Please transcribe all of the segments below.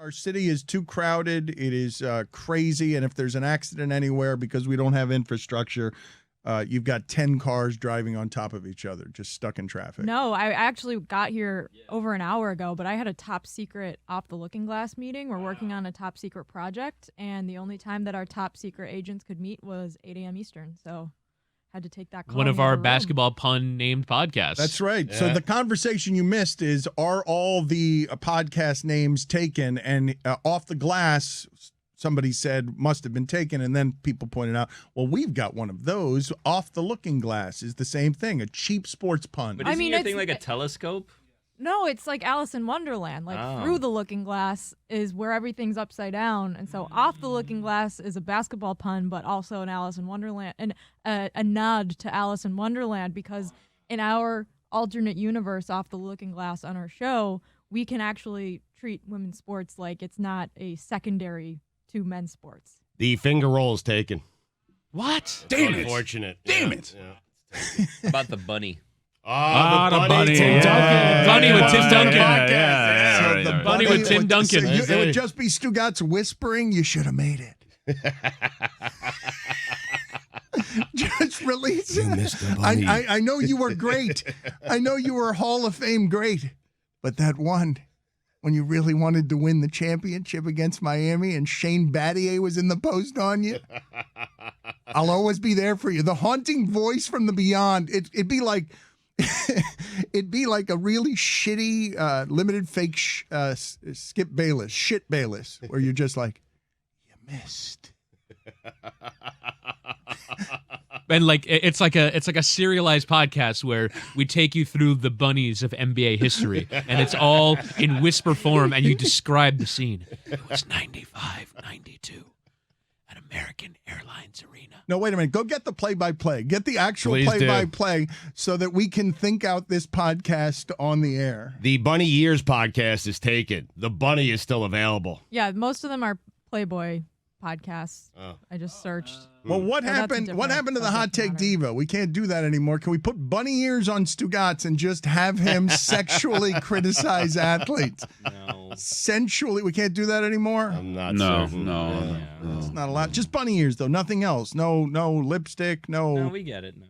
Our city is too crowded. It is crazy. And if there's an accident anywhere because we don't have infrastructure, you've got 10 cars driving on top of each other, just stuck in traffic. No, I actually got here over an hour ago, but I had a top secret off the looking glass meeting. We're working on a top secret project, and the only time that our top secret agents could meet was 8 a.m. Eastern. So had to take that call. One of our basketball pun named podcasts. That's right. Yeah. So the conversation you missed is, are all the podcast names taken? And off the glass, somebody said must have been taken. And then people pointed out, well, we've got one of those. Off the looking glass is the same thing, a cheap sports pun. But isn't your thing like a telescope? No, it's like Alice in Wonderland. Like through the looking glass is where everything's upside down, and so off the looking glass is a basketball pun, but also an Alice in Wonderland and a nod to Alice in Wonderland, because in our alternate universe, off the looking glass on our show, we can actually treat women's sports like it's not a secondary to men's sports. The finger roll is taken. What? Damn it. Unfortunate. Damn it. Yeah. About the bunny. The bunny. Tim Duncan. Bunny with Tim Duncan. Yeah. So Right, the right. Bunny with Tim Duncan. So it would just be Stugotz whispering, you should have made it. Just release it. You missed the bunny. I know you were great. I know you were Hall of Fame great. But that one, when you really wanted to win the championship against Miami and Shane Battier was in the post on you, I'll always be there for you. The haunting voice from the beyond. It'd be like it'd be like a really shitty limited fake Skip Bayless, shit Bayless, where you're just like, you missed. And like it's like a serialized podcast where we take you through the bunnies of NBA history, and it's all in whisper form, and you describe the scene. It was 95, 92 at American Airlines Arena. No, wait a minute. Go get the play-by-play. Get the actual Please do. play-by-play so that we can think out this podcast on the air. The Bunny Years podcast is taken. The bunny is still available. Yeah, most of them are Playboy podcasts. Oh. I just searched. Well, what Well, that's a happened? What different happened to the hot subject take matter. diva? We can't do that anymore. Can we put bunny ears on Stugotz and just have him sexually criticize athletes? No. Sensually, we can't do that anymore. I'm not No, certain. no. It's not allowed. Just bunny ears, though. Nothing else. No lipstick. No, No, we get it. No.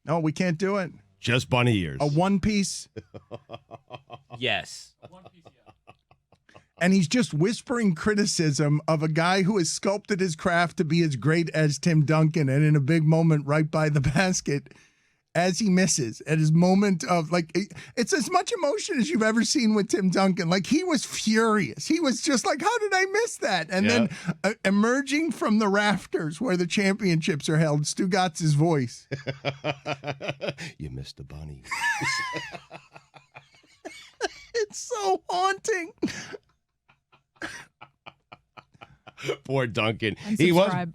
no, we can't do it. Just bunny ears. A one piece, Yes. and he's just whispering criticism of a guy who has sculpted his craft to be as great as Tim Duncan, and in a big moment right by the basket, as he misses at his moment of, like, it's as much emotion as you've ever seen with Tim Duncan. Like, he was furious. He was just like, how did I miss that? And then emerging from the rafters where the championships are held, Stugotz's voice. You missed the bunny. It's so haunting. Poor Duncan. He was. Unsubscribe.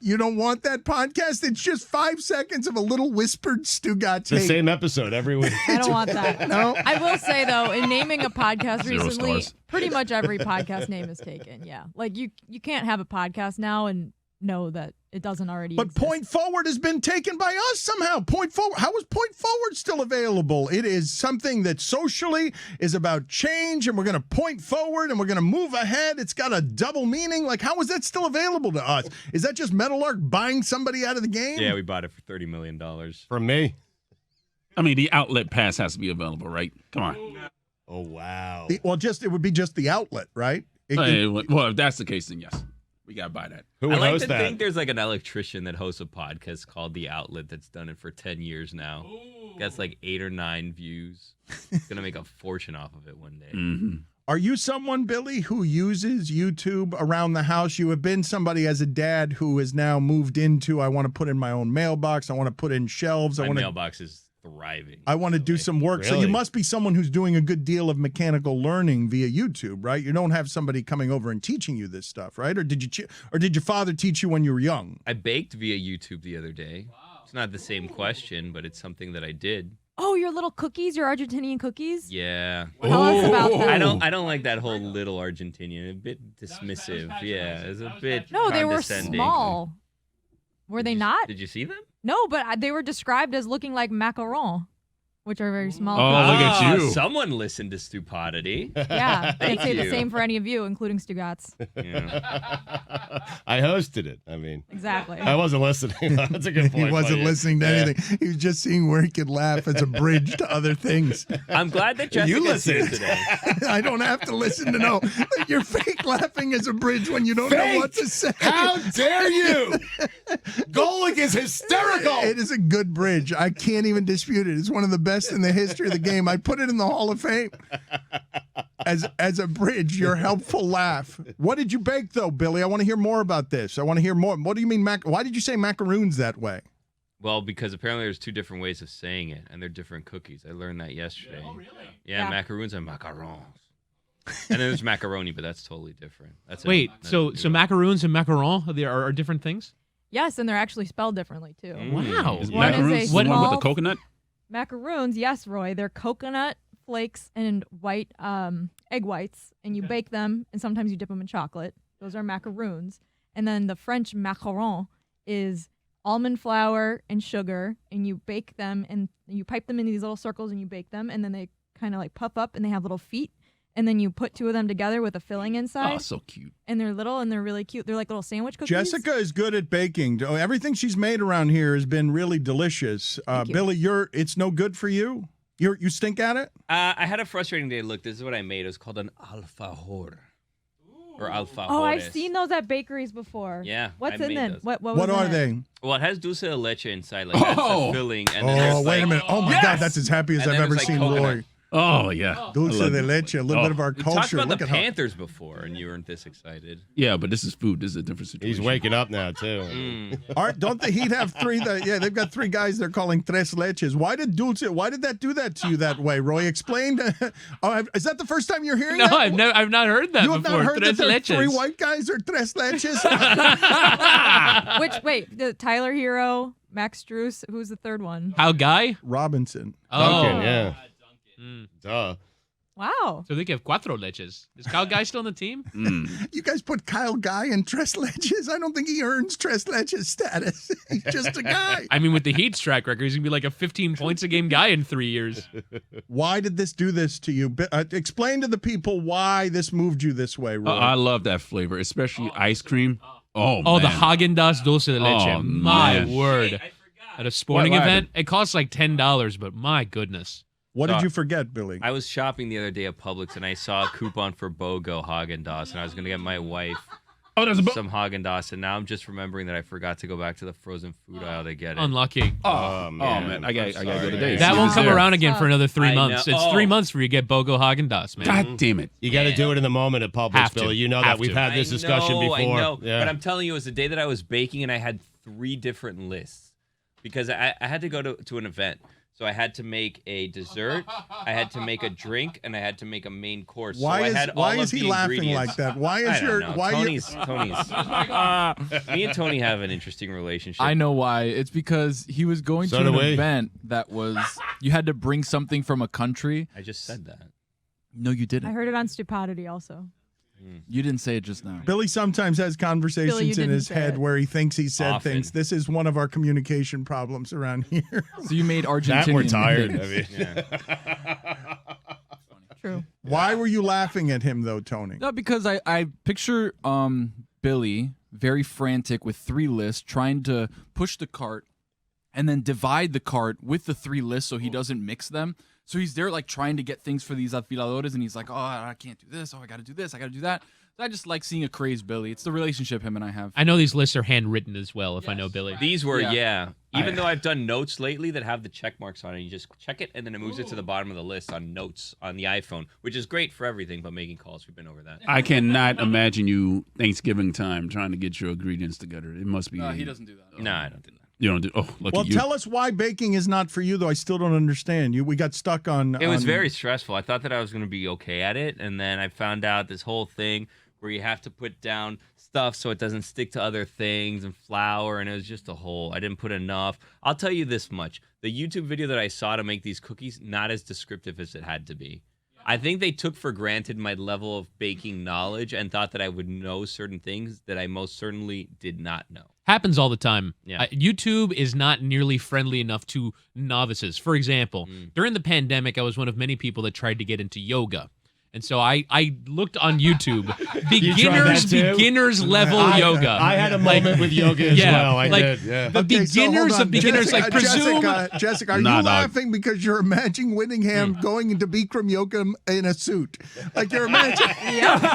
You don't want that podcast? It's just 5 seconds of a little whispered Stugotz The hate. same episode every week. I don't want that. No? I will say, though, in naming a podcast 0 recently, stars. pretty much every podcast name is taken. Yeah. Like, you can't have a podcast now and know that it doesn't already But exist. Point Forward has been taken by us somehow. Point Forward. How is Point Forward still available? It is something that socially is about change, and we're going to point forward, and we're going to move ahead. It's got a double meaning. Like, how is that still available to us? Is that just Meadowlark buying somebody out of the game? Yeah, we bought it for $30 million. From me. I mean, the outlet pass has to be available, right? Come on. Oh, wow. It would be just the outlet, right? Well, if that's the case, then yes. We got to buy that. Who I would like host to that? think there's like an electrician that hosts a podcast called The Outlet that's done it for 10 years now. Gets like 8 or 9 views. He's going to make a fortune off of it one day. Mm-hmm. Are you someone, Billy, who uses YouTube around the house? You have been somebody as a dad who has now moved into, I want to put in my own mailbox. I want to put in shelves. My I want to mailbox is thriving. I want to do some work. So you Really? must be someone who's doing a good deal of mechanical learning via YouTube, right? You don't have somebody coming over and teaching you this stuff, right? Or did your father teach you when you were young? I baked via YouTube the other day. It's not the same question, but it's something that I did. Oh, your little cookies, your Argentinian cookies? Yeah. Tell us about that. I don't like that whole little Argentinian. A bit dismissive. Yeah, it's a bit No, they were condescending. small. Were they not? Did you see them? No, but they were described as looking like macaron. which are very small. Oh, look at you. Someone listened to Stupidity. Yeah, Thank I'd say the you. same for any of you, including Stugotz. Yeah. I hosted it. I mean, Exactly. I wasn't listening. That's a good point. He wasn't by you. listening to Yeah. anything. He was just seeing where he could laugh as a bridge to other things. I'm glad that Jessica's listen. here today. I don't have to listen to know that you're fake laughing as a bridge when you don't know what to say. How dare you? Golick is hysterical. It is a good bridge. I can't even dispute it. It's one of the best in the history of the game. I put it in the Hall of Fame. As a bridge, your helpful laugh. What did you bake, though, Billy? I want to hear more about this. I want to hear more. What do you mean, why did you say macaroons that way? Well, because apparently there's two different ways of saying it, and they're different cookies. I learned that yesterday. Oh, really? Yeah, macaroons and macarons. And then there's macaroni, but that's totally different. Wait, so macaroons and macaron are different things? Yes, and they're actually spelled differently too. Wow. Is One is macaroons a the one with small- the coconut? Macaroons, yes, Roy. They're coconut flakes and white egg whites, and you bake them, and sometimes you dip them in chocolate. Those are macaroons. And then the French macaron is almond flour and sugar, and you bake them, and you pipe them in these little circles, and you bake them, and then they kind of like puff up, and they have little feet, and then you put two of them together with a filling inside, Oh, so cute. and they're little, and they're really cute. They're like little sandwich cookies. Jessica is good at baking. Everything she's made around here has been really delicious. Thank you. Billy, it's no good for you? You stink at it? I had a frustrating day. Look, this is what I made. It was called an alfajor. Or alfajores. Oh, I've seen those at bakeries before. Yeah, What's I in made them? those. What What was are in it? they? Well, it has dulce de leche inside. Like, that's Oh. the filling. And then Oh, there's, wait a like, minute. Oh, my Yes! God, that's as happy as And I've then ever there's, like, seen coconut. Roy. Oh, yeah. Dulce I love de it. leche, a little bit of our We talked culture. about Look the at how. Panthers before, and you weren't this excited. Yeah, but this is food. This is a different situation. He's waking up now too. Don't the Heat have three? They've got three guys they're calling tres leches. Why did that do that to you that way, Roy? Explain. Is that the first time you're hearing No, that? I've not heard that You have before. not heard Tres that there are leches. three white guys are tres leches? The Tyler Hero, Max Struess, who's the third one? How Guy? Robinson. Duncan, Oh. yeah. Mm. Duh. Wow. So they have cuatro leches. Is Kyle Guy still on the team? You guys put Kyle Guy in tres leches? I don't think he earns tres leches status. He's just a guy. I mean, with the Heat's track record, he's going to be like a 15 points a game guy in 3 years. Why did this do this to you? Explain to the people why this moved you this way, Roy. I love that flavor, especially ice cream. Oh, Oh, the man. Haagen-Dazs dulce de leche. Oh, My man. word. At a sporting What event, it costs like $10, but my goodness. What did you forget, Billy? I was shopping the other day at Publix, and I saw a coupon for BOGO Haagen-Dazs, and I was going to get my wife Oh, there's a some Haagen-Dazs, and now I'm just remembering that I forgot to go back to the frozen food aisle to get it. Unlucky. Oh, man. I gotta go today. That See won't who's come there. around again for another 3 I know. months. It's Oh. 3 months where you get BOGO Haagen-Dazs, man. God damn it. You got to do it in the moment at Publix, Have to. Billy. You know Have that. We've to. had this discussion before. I know. Yeah. But I'm telling you, it was the day that I was baking, and I had 3 different lists because I had to go to an event. So I had to make a dessert, I had to make a drink, and I had to make a main course. So I had all why of is he the laughing ingredients. like that? Why I is don't your know. why Tony's me and Tony have an interesting relationship. I know why. It's because he was going So to do an we. event that was you had to bring something from a country. I just said that. No, you I didn't. heard it on Stupidity also. You didn't say it just now. Billy sometimes has conversations Billy, you in didn't his say head it. where he thinks he said Often. things. This is one of our communication problems around here. So you made Argentinian. That we're tired. I things. mean, Yeah. True. Why were you laughing at him though, Tony? No, because I picture Billy very frantic with 3 lists, trying to push the cart and then divide the cart with the 3 lists so he doesn't mix them. So he's there like trying to get things for these afiladores, and he's like, oh, I can't do this. Oh, I got to do this. I got to do that. So I just like seeing a crazed Billy. It's the relationship him and I have. I know these lists are handwritten as well, if I know Billy. These were, Yeah. yeah. Even though I've done notes lately that have the check marks on it, you just check it and then it moves it to the bottom of the list on notes on the iPhone, which is great for everything but making calls. We've been over that. I cannot imagine you Thanksgiving time trying to get your ingredients together. It must be. No, he doesn't do that. No, I don't do that. You don't do. Oh, look Well, at you. tell us why baking is not for you though. I still don't understand. We got stuck on. It was on- very stressful. I thought that I was going to be okay at it, and then I found out this whole thing where you have to put down stuff so it doesn't stick to other things and flour, and it was just a whole. I didn't put enough. I'll tell you this much. The YouTube video that I saw to make these cookies, not as descriptive as it had to be. I think they took for granted my level of baking knowledge and thought that I would know certain things that I most certainly did not know. Happens all the time. Yeah. YouTube is not nearly friendly enough to novices. For example, during the pandemic, I was one of many people that tried to get into yoga. And so I looked on YouTube, beginners level yoga. I had a moment with yoga as well. I did. Yeah. The beginners of beginners, Jessica, like presume. Jessica, are you laughing because you're imagining Whittingham going into Bikram yoga in a suit? Like you're imagining.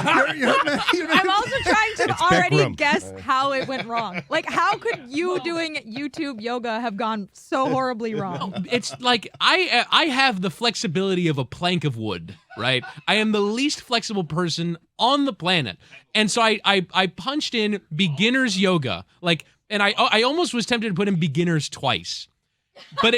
I'm also trying to already Bikram. guess how it went wrong. Like, how could you doing YouTube yoga have gone so horribly wrong? It's like I have the flexibility of a plank of wood, right? I am the least flexible person on the planet. And so I punched in beginners yoga, and I almost was tempted to put in beginners twice. But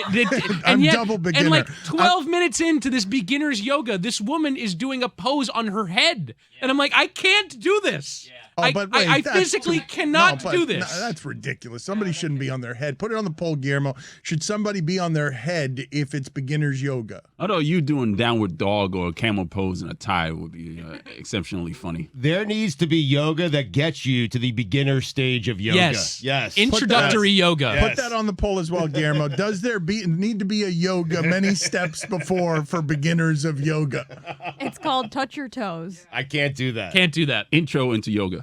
I'm double beginner. And like 12 minutes into this beginner's yoga, this woman is doing a pose on her head. And I'm like, I can't do this. Oh, but wait, I that's physically cannot do this. No, that's ridiculous. Somebody shouldn't be on their head. Put it on the poll, Guillermo. Should somebody be on their head if it's beginner's yoga? Although you doing downward dog or a camel pose in a tie would be exceptionally funny. There needs to be yoga that gets you to the beginner stage of yoga. Yes. Introductory yoga. Put that on the poll as well, Guillermo. Does there need to be a yoga many steps before for beginners of yoga? It's called touch your toes. I can't do that. Can't do that. Intro into yoga.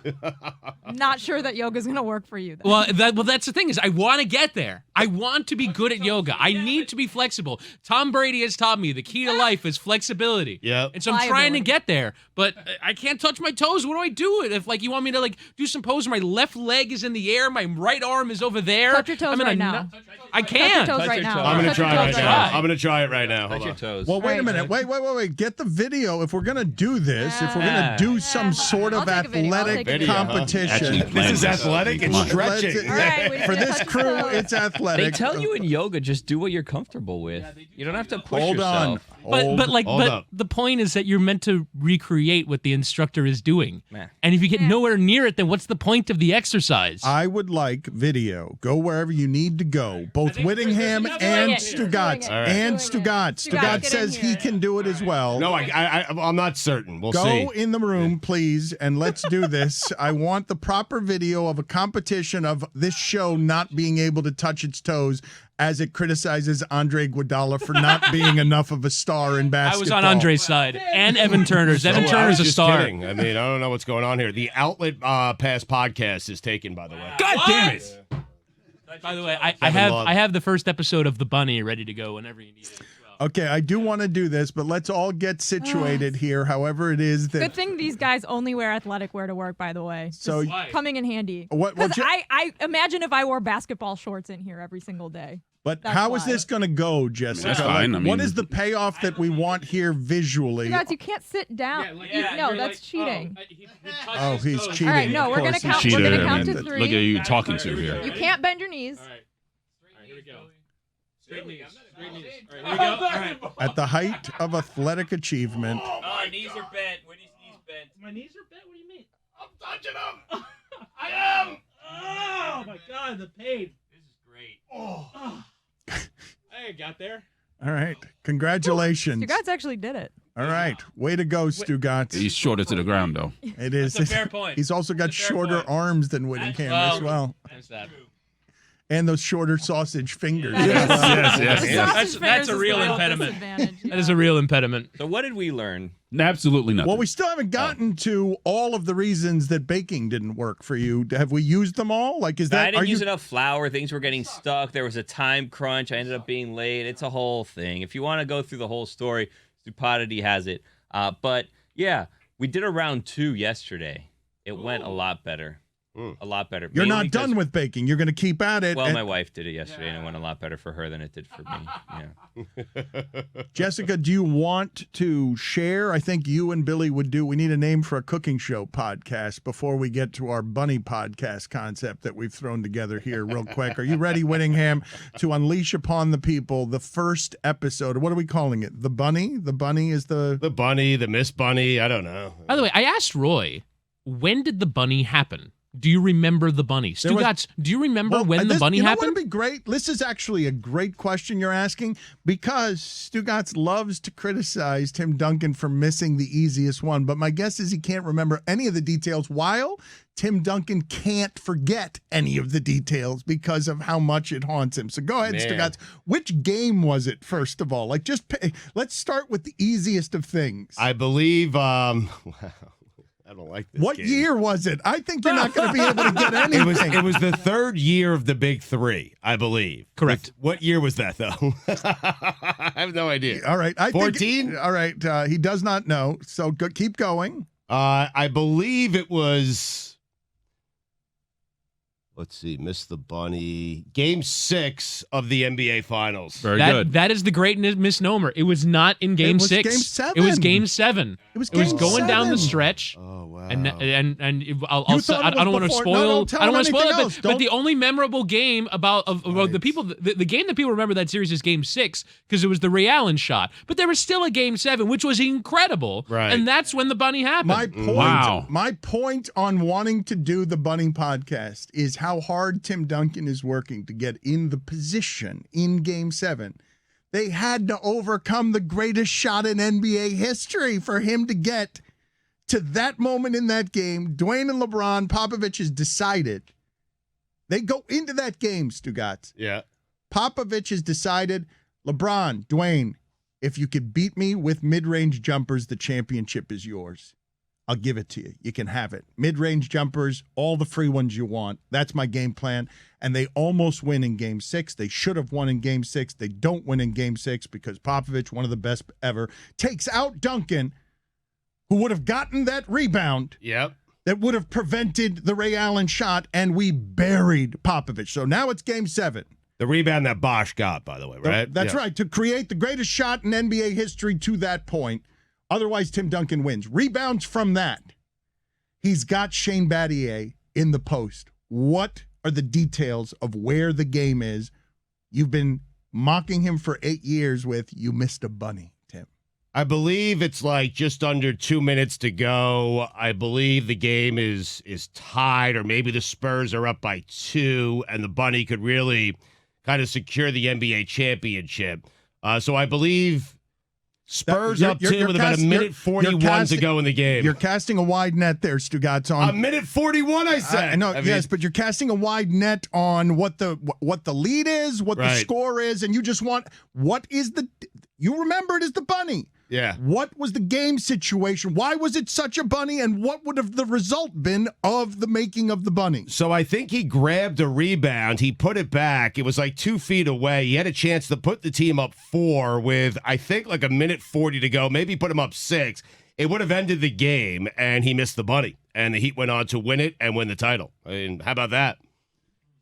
I'm not sure that yoga's gonna work for you. Then. Well, that's the thing is I want to get there. I want to be good at yoga. I need to be flexible. Tom Brady has taught me the key to life is flexibility. Yep. And so I'm trying to get there, but I can't touch my toes. What do I do? If you want me to do some pose where my left leg is in the air, my right arm is over there. Touch your toes right now. I can't. Touch your toes right now. I'm going to try it right now. Right. I'm going to try it right now. Touch Hold your on. toes. Well, wait a minute. Wait. Get the video. If we're going to do this, if we're going to do some sort of I'll take a video. I'll athletic take a video. competition. Actually, This is athletic. It's stretching. Let's- All right, we For need to this touch crew, your toes. it's athletic. They tell you in yoga, just do what you're comfortable with. You don't have to push Hold on. yourself. Hold up. The point is that you're meant to recreate what the instructor is doing. Man. And if you get nowhere near it, then what's the point of the exercise? I would like video. Go wherever you need to go. Both Whittingham and Stugotz. All right. And Stugotz. Stugotz, Stugotz get in says he here. can do it as well. No, I'm not certain. We'll Go see. in the room, please, and let's do this. I want the proper video of a competition of this show not being able to touch its toes as it criticizes Andre Iguodala for not being enough of a star in I basketball. was on Andre's side and Evan Turner's. Evan I Turner's was a just star. kidding. I mean, I don't know what's going on here. The Outlet Pass podcast is taken, by the way. God damn it! By the way, I Kevin Love. have the first episode of The Bunny ready to go whenever you need it. Okay, I do want to do this, but let's all get situated here, however it is that... Good thing these guys only wear athletic wear to work, by the way. So- Just coming in handy. What- Because you- I imagine if I wore basketball shorts in here every single day. But That's how is why. this going to go, Jessica? That's fine. Like, I what mean- is the payoff that we want here visually? Guys, you can't sit down. No, that's cheating. Oh, he's cheating. All right, no, Of we're gonna course he's count. cheating. We're gonna Cheater, count man. to three. Look at you talking to here. You can't bend your knees. All right, here we go. Straight knees. Straight knees. All right, here we go. All right. At the height of athletic achievement. Oh, my knees are bent. Witty's knees bent. My knees are bent? What do you mean? I'm touching them. I am. Oh, my God, the pain. This is great. I got there. All right. Congratulations. You guys actually did it. All right. Way to go, Stugotz. He's shorter to the ground, though. It is. That's a fair point. He's also got That's a fair shorter point. arms than Whittingham as well. There's that. And those shorter sausage fingers. Yes, yes, The yes. sausage That's fingers a is real the impediment. disadvantage, That is a real impediment. So what did we learn? Absolutely nothing. Well, we still haven't gotten to all of the reasons that baking didn't work for you. Have we used them all? Like, is that? I didn't are use you? enough flour. Things were getting stuck. There was a time crunch. I ended up being late. It's a whole thing. If you want to go through the whole story, Stupidity has it. But yeah, we did a round 2 yesterday. It went a lot better. A lot better. You're Mainly not done because- with baking. You're going to keep at it. Well, And- my wife did it yesterday, and it went a lot better for her than it did for me. Yeah. Jessica, do you want to share? I think you and Billy would do. We need a name for a cooking show podcast before we get to our bunny podcast concept that we've thrown together here real quick. Are you ready, Whittingham, to unleash upon the people the first episode? What are we calling it? The bunny? The bunny is the... The bunny, the Miss Bunny. I don't know. By the way, I asked Roy, when did the bunny happen? Do you remember the bunny? Stugotz, do you remember when the bunny happened? You know what would be great? This is actually a great question you're asking because Stugotz loves to criticize Tim Duncan for missing the easiest one. But my guess is he can't remember any of the details, while Tim Duncan can't forget any of the details because of how much it haunts him. So go ahead, Stugotz. Which game was it, first of all? Like, let's start with the easiest of things. I believe, I don't like this What game. year was it? I think you're not going to be able to get anything. It was the third year of the Big Three, I believe. Correct. What year was that, though? I have no idea. All right. 14? All right. He does not know, so keep going. I believe it was... Let's see, missed the bunny. Game 6 of the NBA Finals. Very good. That is the great misnomer. It was not in Game 6. Game 7. It was Game 7. It was going down the 7. stretch. Oh wow! And I'll You say, thought I it don't was want to before. spoil. No, don't tell I don't want to him spoil anything it. else. But the only memorable game about the people, the game that people remember that series is Game 6 because it was the Ray Allen shot. But there was still a Game 7, which was incredible. Right. And that's when the bunny happened. My point on wanting to do the Bunny podcast is how hard Tim Duncan is working to get in the position in Game 7. They had to overcome the greatest shot in NBA history for him to get to that moment in that game. Dwayne and LeBron, Popovich has decided. They go into that game, Stugotz. Yeah. Popovich has decided, LeBron, Dwayne, if you could beat me with mid-range jumpers, the championship is yours. I'll give it to you. You can have it. Mid-range jumpers, all the free ones you want. That's my game plan. And they almost win in Game 6. They should have won in Game 6. They don't win in Game 6 because Popovich, one of the best ever, takes out Duncan, who would have gotten that rebound. Yep. That would have prevented the Ray Allen shot, and we buried Popovich. So now it's Game 7. The rebound that Bosch got, by the way, right? That's Yeah. right, to create the greatest shot in NBA history to that point. Otherwise, Tim Duncan wins. Rebounds from that. He's got Shane Battier in the post. What are the details of where the game is? You've been mocking him for 8 years with "you missed a bunny," Tim. I believe it's like just under 2 minutes to go. I believe the game is tied, or maybe the Spurs are up by 2, and the bunny could really kind of secure the NBA championship. So I believe Spurs up 2 with about a minute 41 to go in the game. You're casting a wide net there, Stugotz. A minute 41, I said. Yes, but you're casting a wide net on what the lead is, what the score is, and you just want you remember it as the bunny. Yeah. What was the game situation? Why was it such a bunny? And what would have the result been of the making of the bunny? So I think he grabbed a rebound. He put it back. It was like 2 feet away. He had a chance to put the team up 4 with, I think, like a minute 40 to go. Maybe put him up 6. It would have ended the game, and he missed the bunny. And the Heat went on to win it and win the title. I mean, how about that?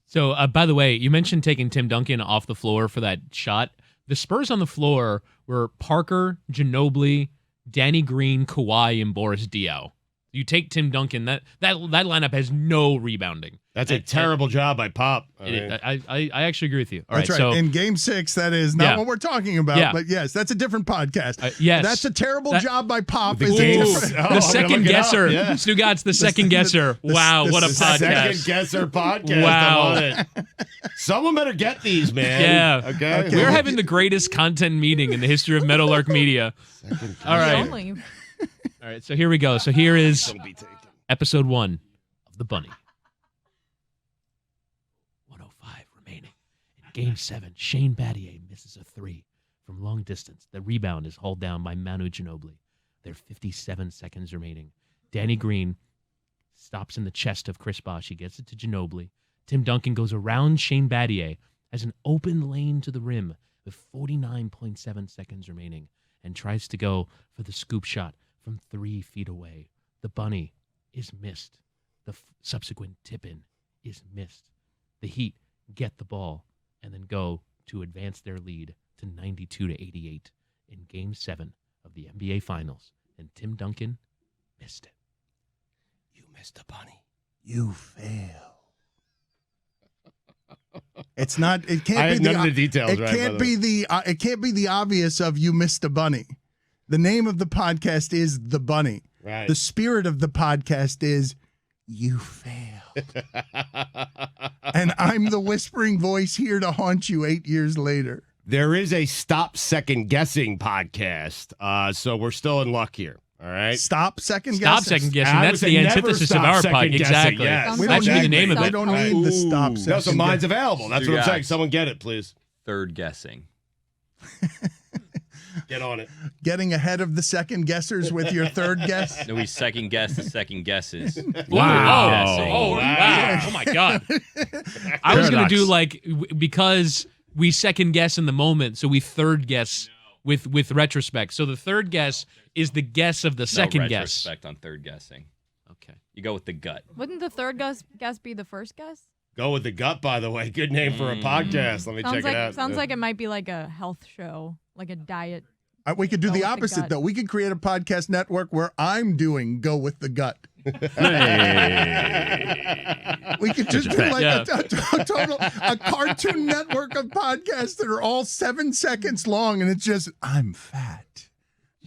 So, by the way, you mentioned taking Tim Duncan off the floor for that shot. The Spurs on the floor were Parker, Ginobili, Danny Green, Kawhi, and Boris Diaw. You take Tim Duncan, that lineup has no rebounding. That's a terrible job by Pop. I actually agree with you. All that's right. So, in Game 6, that is not what we're talking about. But yes, that's a different podcast. Yes, that's a terrible job by Pop. The second guesser, Stugotz, the second guesser. Wow, what a podcast! Second guesser podcast. Wow, I love it. Someone better get these, man. Yeah. Okay. We're having the greatest content meeting in the history of Meadowlark Media. All right. All right. So here we go. So here is episode 1 of the Bunny. 105 remaining. In Game 7, Shane Battier misses a 3 from long distance. The rebound is hauled down by Manu Ginobili. There are 57 seconds remaining. Danny Green stops in the chest of Chris Bosh. He gets it to Ginobili. Tim Duncan goes around Shane Battier, has an open lane to the rim with 49.7 seconds remaining, and tries to go for the scoop shot from 3 feet away. The bunny is missed. The subsequent tip-in is missed. The Heat get the ball and then go to advance their lead to 92-88 in Game 7 of the NBA Finals, and Tim Duncan missed it. You missed the bunny. You fail. It's not. It can't I be have none of the details. It can't be the. It can't be the obvious of you missed a bunny. The name of the podcast is The Bunny. Right. The spirit of the podcast is You failed. And I'm the whispering voice here to haunt you 8 years later. There is a Stop Second Guessing podcast, so we're still in luck here. All right. Stop second Stop guessing. second guessing. I That's would say the never antithesis of stop our second podcast. guessing, Exactly. yes. We That don't should be the need- name of we it. don't need the stop second. No, so mine's available. That's what I'm Stugotz. saying. Someone get it, please. Third guessing. Get on it. Getting ahead of the second guessers with your third guess. No, we second guess the second guesses. Wow. Oh, Wow. wow. Oh, my God. I was going to do Paradox. because we second guess in the moment, so we third guess with retrospect. So the third guess is the guess of the second no guess. retrospect on third guessing. Okay. You go with the gut. Wouldn't the third guess be the first guess? Go with the gut, by the way. Good name for a podcast. Let me check it out. Sounds like it might be like a health show, like a diet. We could do Go the with the opposite, gut. though. We could create a podcast network where I'm doing Go With the Gut. We could just do like Yeah. a cartoon network of podcasts that are all 7 seconds long, and it's just, I'm fat.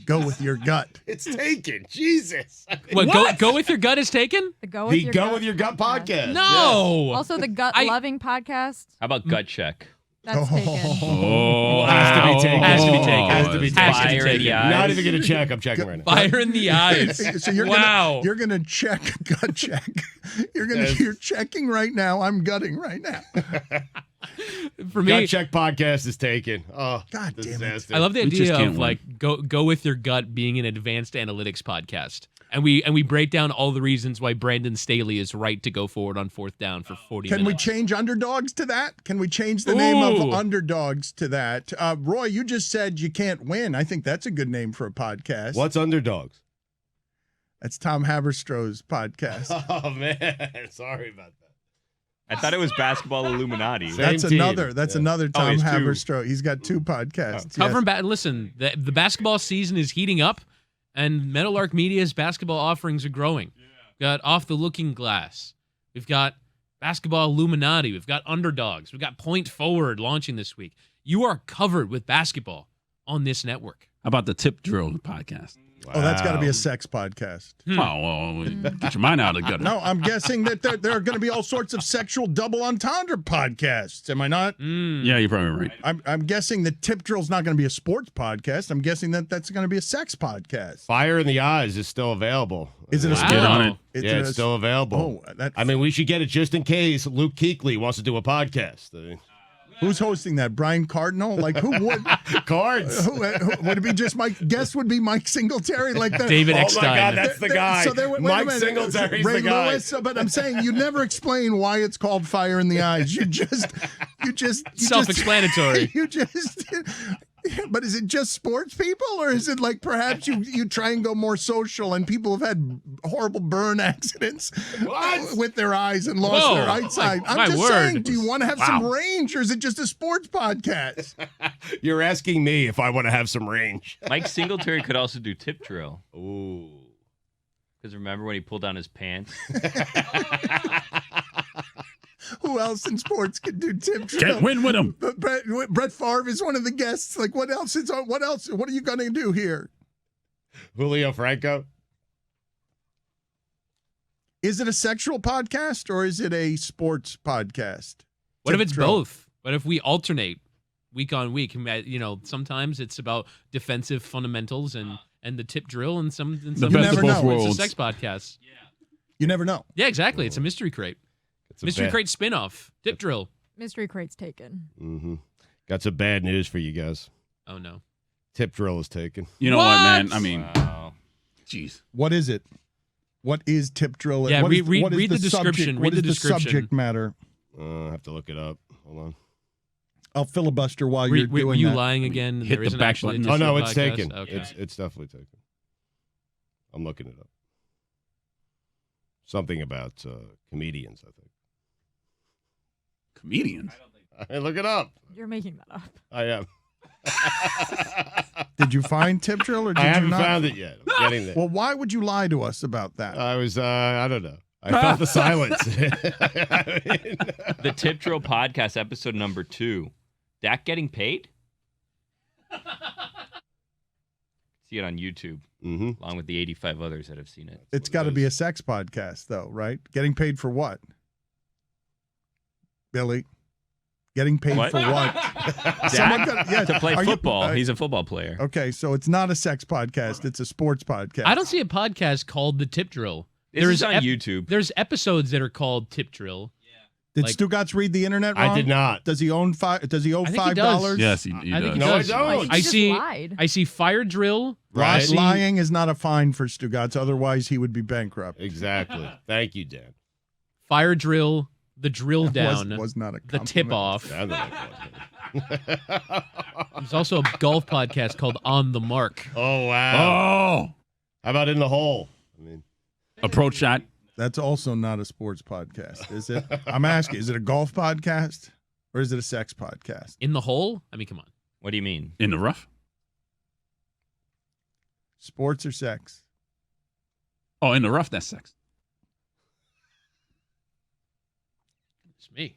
Go with your gut. It's taken. Jesus. What? Go with your gut is taken? The Go With The Your Go Gut With Your Gut podcast. No. Also, the Gut Loving podcast. How about gut check? That's taken. Oh, Has to be taken. Has to be taken. Has to be taken. Has to be Fire in taken. the eyes. Not even going to check. I'm checking right now. Fire in the eyes. So you're Wow. gonna check gut check. You're checking right now. I'm gutting right now. For me, Gut Check podcast is taken. Oh, God damn it. disaster. I love the We just idea can't of win. like go with your gut being an advanced analytics podcast. And we break down all the reasons why Brandon Staley is right to go forward on fourth down for 40 Can we minutes. change underdogs to that? Can we change the name of Ooh. underdogs to that? Roy, you just said you can't win. I think that's a good name for a podcast. What's underdogs? That's Tom Haberstrow's podcast. Oh, man. Sorry about that. I thought it was Basketball Illuminati. Same That's team. another. That's Yeah. another Oh, Tom he has two. Haberstroh. He's got 2 podcasts. Covering Yes. listen, the basketball season is heating up, and Meadowlark Media's basketball offerings are growing. We've got Off the Looking Glass. We've got Basketball Illuminati. We've got Underdogs. We've got Point Forward launching this week. You are covered with basketball on this network. How about the Tip Drill podcast? Oh, that's got to be a sex podcast. Oh, well, get your mind out of the gutter. No, I'm guessing that there are going to be all sorts of sexual double entendre podcasts. Am I not? Yeah, you're probably right. I'm guessing that Tip Drill's not going to be a sports podcast. I'm guessing that that's going to be a sex podcast. Fire in the Eyes is still available. Is it a Wow. sport? Get on it. Is Yeah, it it's a- still available. Oh, that, I mean, we should get it just in case Luke Kuechly wants to do a podcast. who's hosting that? Brian Cardinal? Like who would? Cards. who would it be? Just Mike? Guess would be Mike Singletary, like that. David Oh, my Eckstein. God, that's the guy. So wait a Mike minute. Singletary's Ray the guy. Lewis, but I'm saying you never explain why it's called Fire in the Eyes. You just Self-explanatory. You just. But is it just sports people, or is it like perhaps you try and go more social and people have had horrible burn accidents with their eyes and lost Whoa, their eyesight? my I'm just word. saying, do you want to have some Wow. range, or is it just a sports podcast? You're asking me if I want to have some range. Mike Singletary could also do tip drill. Ooh. Because remember when he pulled down his pants? Who else in sports could do tip drill? Can't win with him. But Brett Favre is one of the guests. Like, what else is on? What else? What are you going to do here? Julio Franco. Is it a sexual podcast or is it a sports podcast? What if Tip it's drill. both? What if we alternate week on week? You know, sometimes it's about defensive fundamentals and the tip drill, and some The You best never of both know. it's a worlds. sex podcast. You never know. Yeah, exactly. It's a mystery crate. It's a Mystery bad- crate spinoff. Tip drill. Mystery crate's taken. Mhm. Got some bad news for you guys. Oh no. Tip drill is taken. You know what, man? What? I mean, Wow. jeez. What is it? What is tip drill? Yeah, What is- read what is the description. Subject? Read What the is description. subject matter? I have to look it up. Hold on. I'll filibuster while Were you're doing you that. lying again? hit There the isn't back actually a button. tip Oh no, drill it's podcast? taken. Okay. It's definitely taken. I'm looking it up. Something about comedians, I think. Comedians. Hey, look it up. You're making that up. I am. Did you find tip drill or did I you haven't not? found it yet. I'm getting there. Well, why would you lie to us about that? I was. I don't know. I felt the silence. The Tip Drill Podcast, episode number 2. Dak getting paid? see it on YouTube, along with the 85 others that have seen it. It's got to be a sex podcast, though, right? Getting paid for what? Billy? Getting paid What? for what? To play football. He's a football player. Okay, so it's not a sex podcast. It's a sports podcast. I don't see a podcast called The Tip Drill. This is on YouTube. There's episodes that are called Tip Drill. Did like- Stugotz read the internet wrong? I did not. Does he owe $5? Does he owe I think he does. $5? Yes, he I think does. he No, I does. don't. I just see. lied. I see Fire Drill. Right. Lying is not a fine for Stugotz. Otherwise, he would be bankrupt. Exactly. Thank you, Dan. Fire Drill. The Drill Down. Was not a the compliment. Tip Off. Sounded like it. There's also a golf podcast called On the Mark. Oh, wow. Oh, How about In the Hole? I mean, approach shot. That's also not a sports podcast, is it? I'm asking, is it a golf podcast or is it a sex podcast? In the Hole? I mean, come on. What do you mean? In the rough. Sports or sex? Oh, in the rough, that's sex. It's me.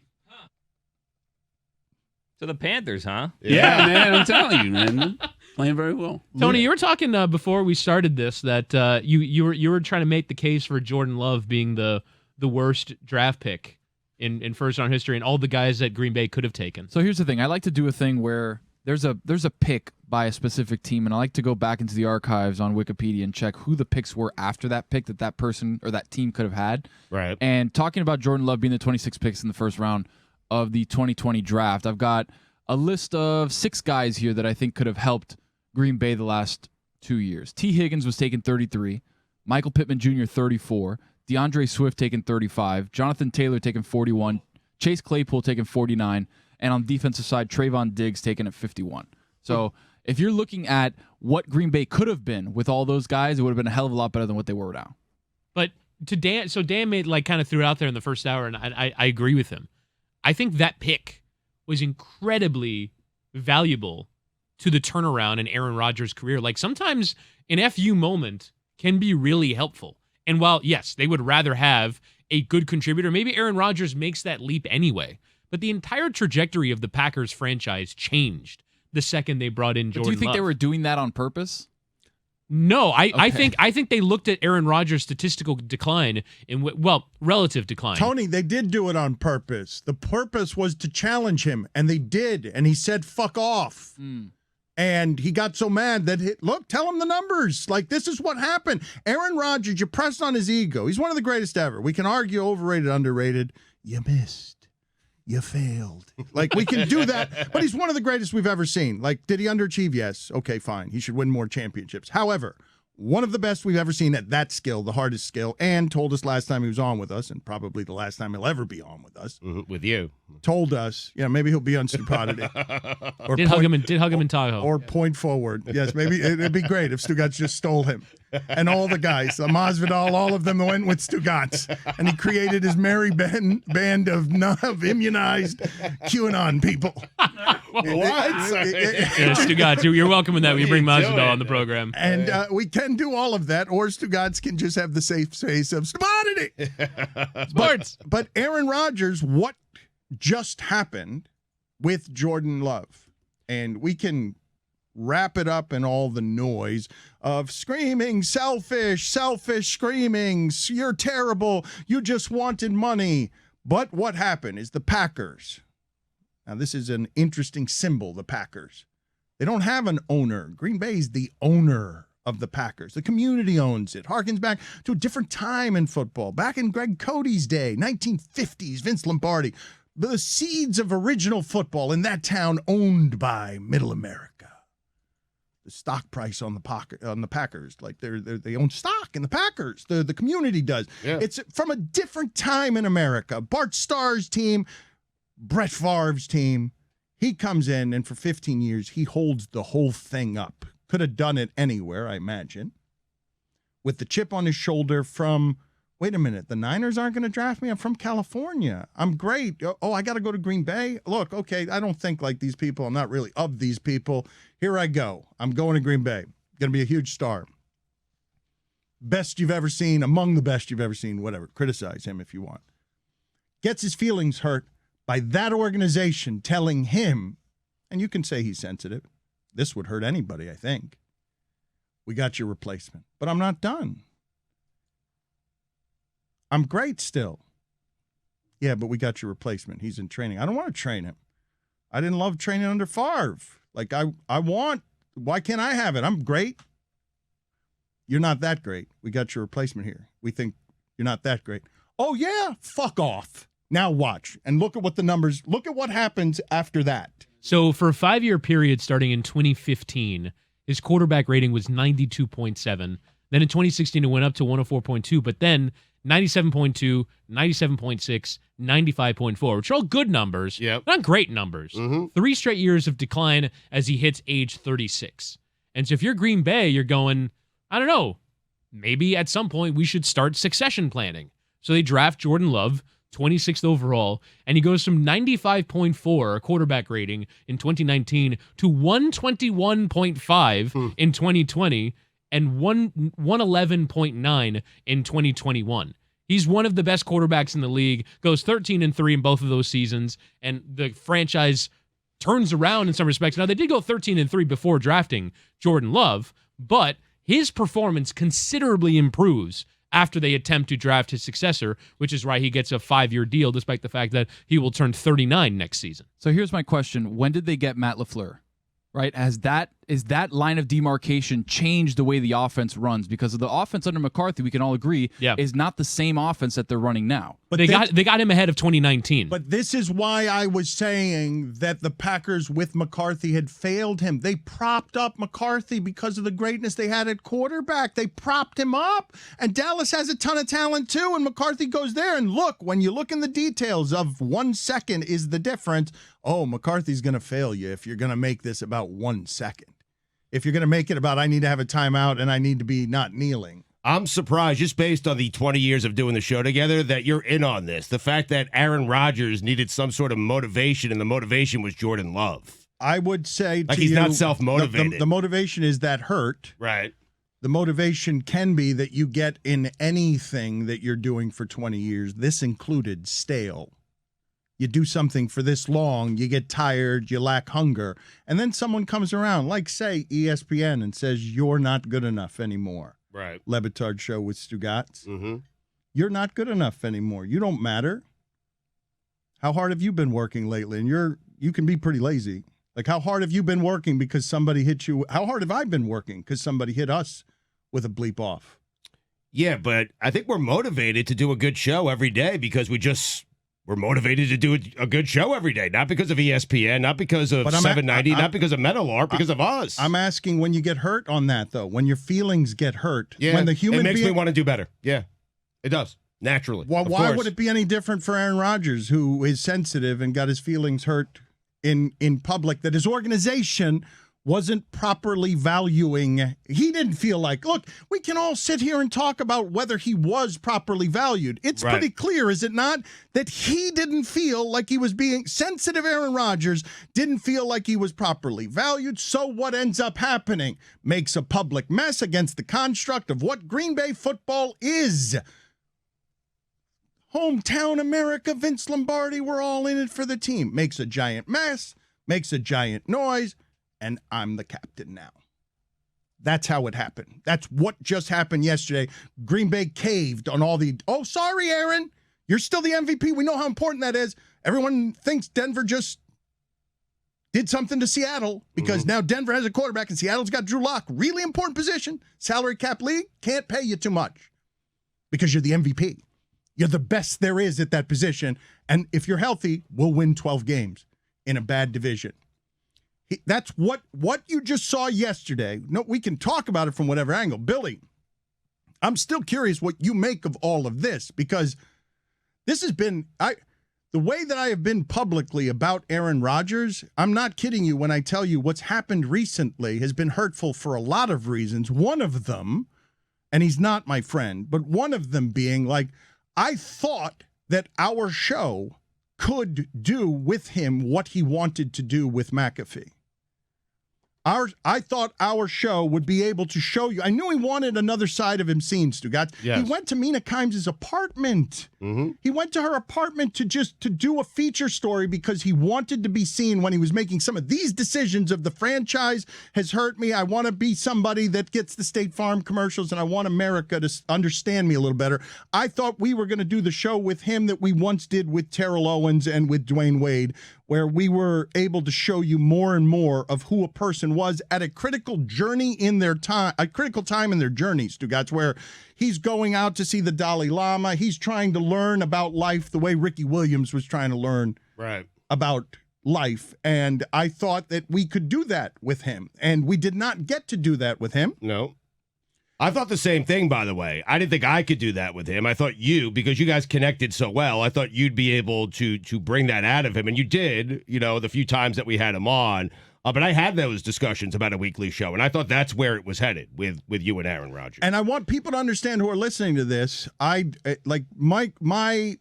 So the Panthers, huh? Yeah, man, I'm telling you, man. Playing very well. Tony, you were talking before we started this that you were trying to make the case for Jordan Love being the worst draft pick in first round history and all the guys that Green Bay could have taken. So here's the thing. I like to do a thing where there's a pick by a specific team, and I like to go back into the archives on Wikipedia and check who the picks were after that pick that person or that team could have had. right. And talking about Jordan Love being the 26 picks in the first round of the 2020 draft, I've got a list of 6 guys here that I think could have helped Green Bay the last 2 years. T. Higgins was taken 33, Michael Pittman Jr. 34, DeAndre Swift taken 35, Jonathan Taylor taken 41, Chase Claypool taken 49, and on the defensive side, Trayvon Diggs taken at 51. So if you're looking at what Green Bay could have been with all those guys, it would have been a hell of a lot better than what they were now. But to Dan, so Dan made kind of threw it out there in the first hour, and I agree with him. I think that pick was incredibly valuable to the turnaround in Aaron Rodgers' career. Like sometimes an FU moment can be really helpful. And while, yes, they would rather have a good contributor, maybe Aaron Rodgers makes that leap anyway. But the entire trajectory of the Packers franchise changed the second they brought in Jordan Do you think Love. they were doing that on purpose? No, I think they looked at Aaron Rodgers' statistical decline relative decline. Tony, they did do it on purpose. The purpose was to challenge him, and they did. And he said, fuck off. And he got so mad that, look, tell him the numbers. Like, this is what happened. Aaron Rodgers, you pressed on his ego. He's one of the greatest ever. We can argue overrated, underrated. You missed. You failed. Like, we can do that. But he's one of the greatest we've ever seen. Like, did he underachieve? Yes. Okay, fine. He should win more championships. However, one of the best we've ever seen at that skill, the hardest skill, and told us last time he was on with us, and probably the last time he'll ever be on with us, With you. told us, maybe he'll be on Stupidity. Or Did hug him in Tahoe. Or point forward. Yes, maybe it'd be great if Stugotz just stole him. And all the guys, Masvidal, all of them went with Stugotz. And he created his merry band of immunized QAnon people. What? Stugotz, you're welcome in that. We bring Masvidal on the program. And we can do all of that, or Stugotz can just have the safe space of stupidity. Sports. But Aaron Rodgers, what just happened with Jordan Love? And we can wrap it up in all the noise of screaming, selfish screaming, you're terrible, you just wanted money. But what happened is the Packers. Now, this is an interesting symbol, the Packers. They don't have an owner. Green Bay is the owner of the Packers. The community owns it. Harkens back to a different time in football. Back in Greg Cody's day, 1950s, Vince Lombardi. The seeds of original football in that town owned by Middle America. The stock price on the Packers, like they own stock in the Packers. The community does. Yeah. It's from a different time in America. Bart Starr's team, Brett Favre's team. He comes in, and for 15 years, he holds the whole thing up. Could have done it anywhere, I imagine. With the chip on his shoulder from, wait a minute, the Niners aren't going to draft me? I'm from California. I'm great. Oh, I got to go to Green Bay? Look, okay, I don't think like these people. I'm not really of these people. Here I go. I'm going to Green Bay. Going to be a huge star. Best you've ever seen, among the best you've ever seen, whatever. Criticize him if you want. Gets his feelings hurt by that organization telling him, and you can say he's sensitive. This would hurt anybody, I think. We got your replacement. But I'm not done. I'm great still. Yeah, but we got your replacement. He's in training. I don't want to train him. I didn't love training under Favre. Like, why can't I have it? I'm great. You're not that great. We got your replacement here. We think you're not that great. Oh, yeah? Fuck off. Now watch. And look at what happens after that. So for a 5-year period starting in 2015, his quarterback rating was 92.7. Then in 2016, it went up to 104.2, but then 97.2, 97.6, 95.4, which are all good numbers, not great numbers. 3 straight years of decline as he hits age 36. And so if you're Green Bay, you're going, I don't know, maybe at some point we should start succession planning. So they draft Jordan Love, 26th overall, and he goes from 95.4, a quarterback rating in 2019, to 121.5 in 2020, and 111.9 in 2021. He's one of the best quarterbacks in the league, goes 13-3 in both of those seasons, and the franchise turns around in some respects. Now, they did go 13-3 before drafting Jordan Love, but his performance considerably improves after they attempt to draft his successor, which is why he gets a 5-year deal, despite the fact that he will turn 39 next season. So here's my question. When did they get Matt LaFleur? Right? Is that line of demarcation changed the way the offense runs? Because of the offense under McCarthy, we can all agree, is not the same offense that they're running now. But they got him ahead of 2019. But this is why I was saying that the Packers with McCarthy had failed him. They propped up McCarthy because of the greatness they had at quarterback. They propped him up. And Dallas has a ton of talent too, and McCarthy goes there. And look, when you look in the details of 1 second is the difference, McCarthy's going to fail you if you're going to make this about 1 second. If you're going to make it about I need to have a timeout and I need to be not kneeling. I'm surprised, just based on the 20 years of doing the show together, that you're in on this. The fact that Aaron Rodgers needed some sort of motivation, and the motivation was Jordan Love. I would say like he's not self-motivated. The motivation is that hurt. Right. The motivation can be that you get in anything that you're doing for 20 years. This included stale. You do something for this long, you get tired, you lack hunger, and then someone comes around, like, say, ESPN, and says, you're not good enough anymore. Right. LeBatard Show with Stugotz. Mm-hmm. You're not good enough anymore. You don't matter. How hard have you been working lately? And you can be pretty lazy. Like, how hard have you been working because somebody hit you? How hard have I been working because somebody hit us with a bleep off? Yeah, but I think we're motivated to do a good show every day because we're motivated to do a good show every day, not because of ESPN, not because of 790, not because of Meadowlark, because of us. I'm asking when you get hurt on that, though, when your feelings get hurt. Yeah, when the human it makes me want to do better. Yeah, it does, naturally. Well, why would it be any different for Aaron Rodgers, who is sensitive and got his feelings hurt in public, that his organization wasn't properly valuing? He didn't feel like, look, we can all sit here and talk about whether he was properly valued. It's pretty clear, is it not, that he didn't feel like he was being sensitive. Aaron Rodgers didn't feel like he was properly valued. So what ends up happening? Makes a public mess against the construct of what Green Bay football is. Hometown America, Vince Lombardi, we're all in it for the team. Makes a giant mess, makes a giant noise, and I'm the captain now. That's how it happened. That's what just happened yesterday. Green Bay caved on all the, sorry, Aaron, you're still the MVP. We know how important that is. Everyone thinks Denver just did something to Seattle because now Denver has a quarterback and Seattle's got Drew Lock. Really important position. Salary cap league, can't pay you too much because you're the MVP. You're the best there is at that position. And if you're healthy, we'll win 12 games in a bad division. That's what you just saw yesterday. No, we can talk about it from whatever angle. Billy, I'm still curious what you make of all of this, because this has been the way that I have been publicly about Aaron Rodgers. I'm not kidding you when I tell you what's happened recently has been hurtful for a lot of reasons. One of them, and he's not my friend, but one of them being like, I thought that our show could do with him what he wanted to do with McAfee. I thought our show would be able to show you. I knew he wanted another side of him seen, Stugotz. Yes. He went to Mina Kimes' apartment. Mm-hmm. He went to her apartment to do a feature story because he wanted to be seen when he was making some of these decisions of the franchise has hurt me. I want to be somebody that gets the State Farm commercials, and I want America to understand me a little better. I thought we were going to do the show with him that we once did with Terrell Owens and with Dwayne Wade, where we were able to show you more and more of who a person was at a critical journey in their time, a critical time in their journeys, Stugotz, where he's going out to see the Dalai Lama. He's trying to learn about life the way Ricky Williams was trying to learn about life. And I thought that we could do that with him. And we did not get to do that with him. No. I thought the same thing, by the way. I didn't think I could do that with him. I thought you, because you guys connected so well, I thought you'd be able to bring that out of him. And you did, the few times that we had him on. But I had those discussions about a weekly show, and I thought that's where it was headed with you and Aaron Rodgers. And I want people to understand who are listening to this. My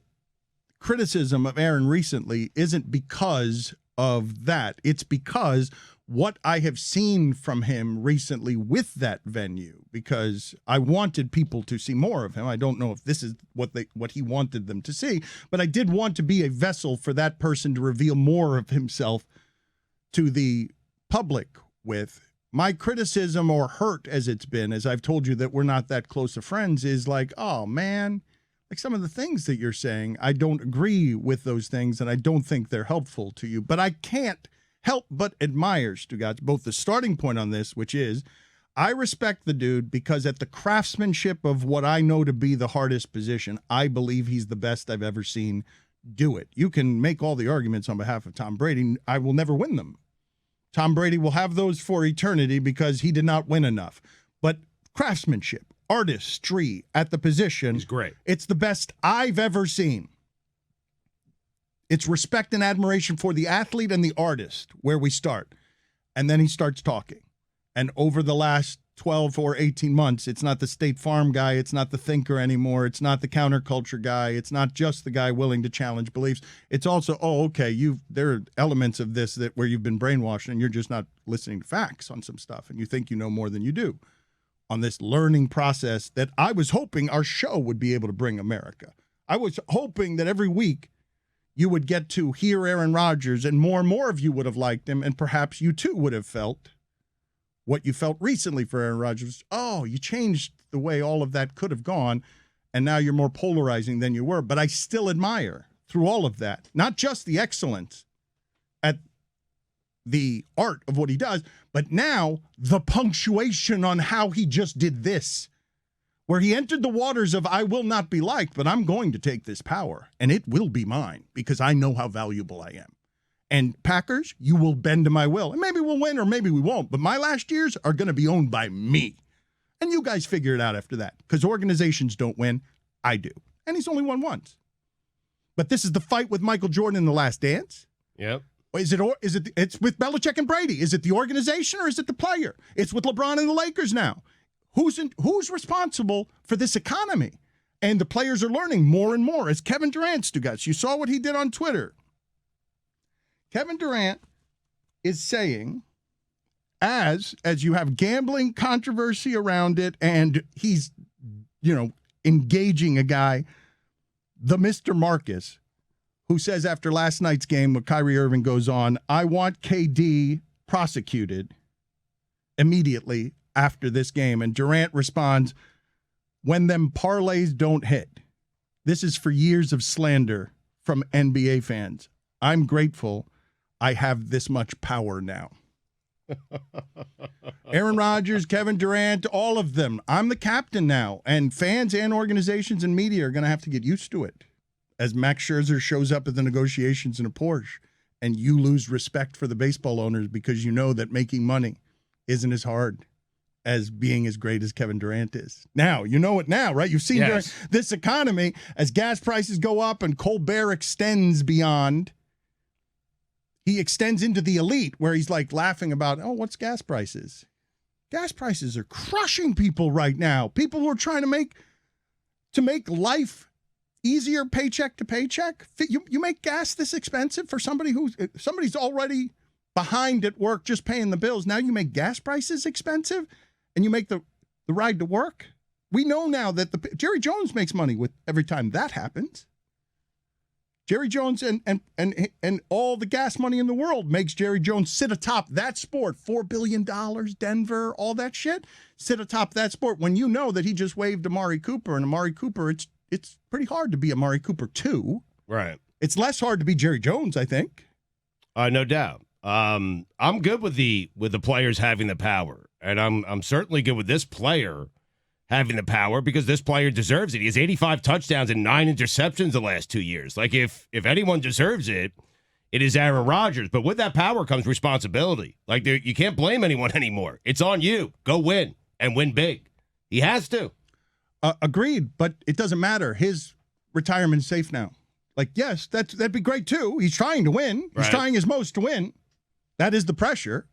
criticism of Aaron recently isn't because of that. It's because what I have seen from him recently with that venue, because I wanted people to see more of him. I don't know if this is what he wanted them to see, but I did want to be a vessel for that person to reveal more of himself to the public with. My criticism, or hurt as it's been, as I've told you that we're not that close of friends, is like, oh man, like some of the things that you're saying, I don't agree with those things and I don't think they're helpful to you. But I can't help but admire, Stugotz, both the starting point on this, which is I respect the dude because at the craftsmanship of what I know to be the hardest position, I believe he's the best I've ever seen do it. You can make all the arguments on behalf of Tom Brady. I will never win them. Tom Brady will have those for eternity because he did not win enough. But craftsmanship, artistry at the position, He's great. It's the best I've ever seen. It's respect and admiration for the athlete and the artist where we start. And then he starts talking. And over the last 12 or 18 months, it's not the State Farm guy, it's not the thinker anymore, it's not the counterculture guy, it's not just the guy willing to challenge beliefs. It's also, there are elements of this that where you've been brainwashed and you're just not listening to facts on some stuff and you think you know more than you do on this learning process that I was hoping our show would be able to bring America. I was hoping that every week you would get to hear Aaron Rodgers and more of you would have liked him, and perhaps you too would have felt what you felt recently for Aaron Rodgers. Oh, you changed the way all of that could have gone, and now you're more polarizing than you were. But I still admire through all of that, not just the excellence at the art of what he does, but now the punctuation on how he just did this, where he entered the waters of I will not be liked, but I'm going to take this power, and it will be mine because I know how valuable I am. And Packers, you will bend to my will. And maybe we'll win or maybe we won't. But my last years are going to be owned by me. And you guys figure it out after that. Because organizations don't win. I do. And he's only won once. But this is the fight with Michael Jordan in The Last Dance. Yep. It's with Belichick and Brady. Is it the organization or is it the player? It's with LeBron and the Lakers now. Who's responsible for this economy? And the players are learning more and more. As Kevin Durant, Stugotz, you saw what he did on Twitter. Kevin Durant is saying, as you have gambling controversy around it, and he's, engaging a guy, the Mr. Marcus, who says after last night's game when Kyrie Irving goes on, I want KD prosecuted immediately after this game. And Durant responds, when them parlays don't hit. This is for years of slander from NBA fans. I'm grateful I have this much power now. Aaron Rodgers, Kevin Durant, all of them. I'm the captain now. And fans and organizations and media are going to have to get used to it. As Max Scherzer shows up at the negotiations in a Porsche and you lose respect for the baseball owners because you know that making money isn't as hard as being as great as Kevin Durant is. Now, you know it now, right? You've seen during this economy, as gas prices go up and Colbert extends beyond, he extends into the elite where he's like laughing about, what's gas prices? Gas prices are crushing people right now. People who are trying to make life easier paycheck to paycheck. You make gas this expensive for somebody's already behind at work just paying the bills. Now you make gas prices expensive and you make the ride to work. We know now that Jerry Jones makes money with every time that happens. Jerry Jones and all the gas money in the world makes Jerry Jones sit atop that sport. $4 billion, Denver, all that shit. Sit atop that sport when you know that he just waived Amari Cooper. And Amari Cooper, it's pretty hard to be Amari Cooper too. Right. It's less hard to be Jerry Jones, I think. No doubt. I'm good with the players having the power. And I'm certainly good with this player having the power because this player deserves it. He has 85 touchdowns and 9 interceptions the last 2 years. Like, if anyone deserves it, it is Aaron Rodgers. But with that power comes responsibility. Like, you can't blame anyone anymore. It's on you. Go win and win big. He has to. Agreed, but it doesn't matter. His retirement's safe now. Like, yes, that'd be great too. He's trying to win. He's trying his most to win. That is the pressure.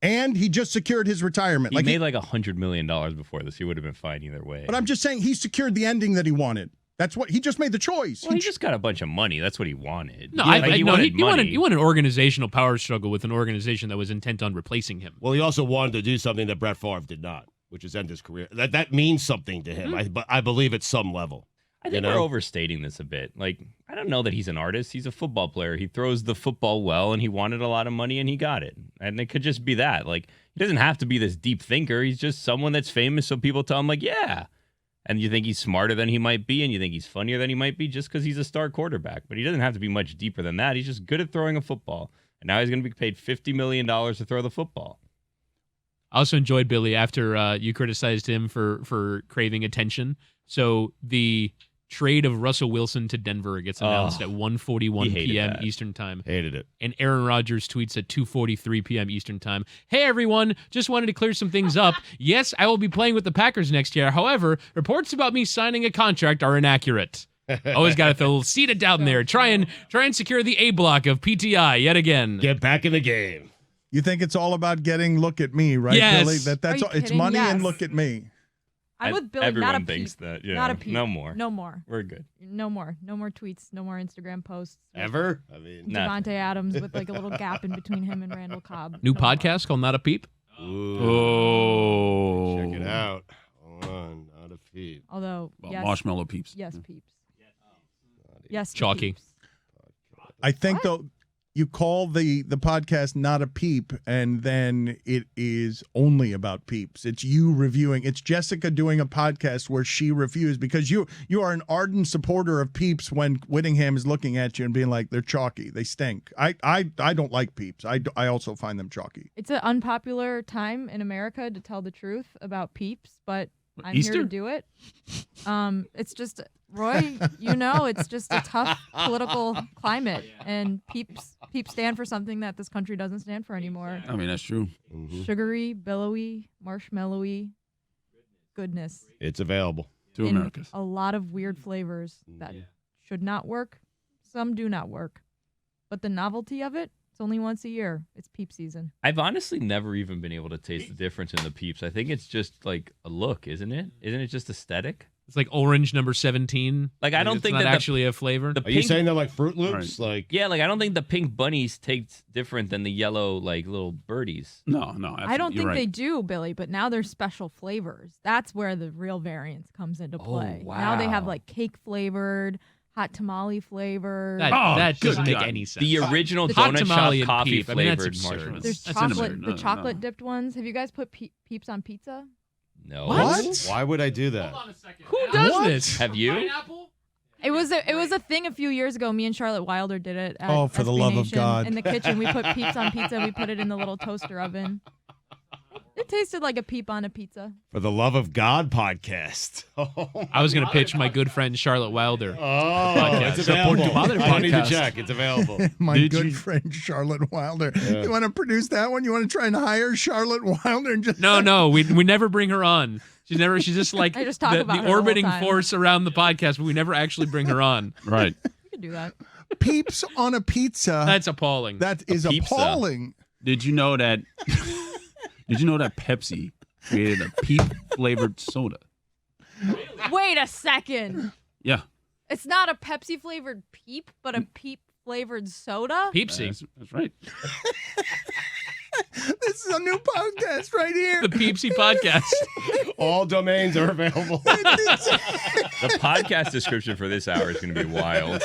And he just secured his retirement. He made like $100 million before this. He would have been fine either way. But I'm just saying he secured the ending that he wanted. That's what he just made the choice. Well, he just got a bunch of money. That's what he wanted. No, He wanted money. He wanted an organizational power struggle with an organization that was intent on replacing him. Well, he also wanted to do something that Brett Favre did not, which is end his career. That means something to him. I believe at some level. I think we're overstating this a bit. Like, I don't know that he's an artist. He's a football player. He throws the football well, and he wanted a lot of money, and he got it. And it could just be that. Like, he doesn't have to be this deep thinker. He's just someone that's famous, so people tell him, like, yeah. And you think he's smarter than he might be, and you think he's funnier than he might be just because he's a star quarterback. But he doesn't have to be much deeper than that. He's just good at throwing a football. And now he's going to be paid $50 million to throw the football. I also enjoyed Billy after you criticized him for craving attention. So the trade of Russell Wilson to Denver gets announced at 1:41 p.m. Eastern Time. Hated it. And Aaron Rodgers tweets at 2:43 p.m. Eastern Time. Hey, everyone. Just wanted to clear some things up. Yes, I will be playing with the Packers next year. However, reports about me signing a contract are inaccurate. Always got to throw a little seed of doubt in there. Try and secure the A block of PTI yet again. Get back in the game. You think it's all about getting look at me, right, Yes. Billy? That's all, it's money and look at me. I'm with Billy. Everyone not a thinks peep. that. Yeah. Not a peep. No more. No more. We're good. No more. No more tweets. No more Instagram posts. Ever? I mean, Devontae Adams with like a little gap in between him and Randall Cobb. New No more. podcast called Not a Peep. ooh, Oh. check it out. Hold on, not a peep. Although, Well, yes, marshmallow peeps. yes, peeps. Yes, to Chalky. peeps. I think though you call the podcast Not a Peep, and then it is only about peeps. It's you reviewing. It's Jessica doing a podcast where she reviews because you are an ardent supporter of peeps when Whittingham is looking at you and being like, they're chalky, they stink. I don't like peeps. I also find them chalky. It's an unpopular time in America to tell the truth about peeps, but I'm Easter? here to do it. It's just, Roy, it's just a tough political climate, and peeps stand for something that this country doesn't stand for anymore. I mean, that's true. Sugary, billowy, marshmallowy goodness. It's available. To in Americas. a lot of weird flavors that should not work. Some do not work. But the novelty of it, it's only once a year. It's peep season. I've honestly never even been able to taste the difference in the peeps. I think it's just like a look, isn't it? Isn't it just aesthetic? It's like orange number 17. Like, I don't It's think not that actually a flavor. the Are you pink, saying they're like Fruit Loops? Like, yeah, like I don't think the pink bunnies taste different than the yellow like little birdies. No, I don't absolutely, think you're they right. do, Billy, but now there's special flavors. That's where the real variance comes into play. Now they have wow. like cake flavored, hot tamale flavored. That good doesn't make God. any sense. The original Hot donut tamale shop and coffee peep. I mean, that's flavored absurd. marshmallows. There's That's chocolate, innovative. the No, chocolate no. dipped ones. Have you guys put peeps on pizza? No. What? why would I do that? Who does What? this? Have you? It was a thing a few years ago. Me and Charlotte Wilder did it. At Oh, for the SB love of Nation. God. In the kitchen, we put peeps on pizza. We put it in the little toaster oven. It tasted like a peep on a pizza. For the Love of God podcast. I was going to pitch my good friend Charlotte Wilder. It's It's a Por Tu available. Madre I don't need to podcast. check. It's available. My Did good you- friend Charlotte Wilder. You want to produce that one? You want to try and hire Charlotte Wilder and just No, we never bring her on. She's just like I just talk the, about her the the whole orbiting time. force around the podcast, but we never actually bring her on. Right. You could do that. peeps on a pizza. That's appalling. That is pizza. appalling. Did you know that? Did you know that Pepsi created a peep flavored soda? Wait a second. Yeah. It's not a Pepsi flavored peep, but a peep flavored soda. Peepsy. That's right. This is a new podcast right here. The Peepsy Podcast. All domains are available. The podcast description for this hour is going to be wild.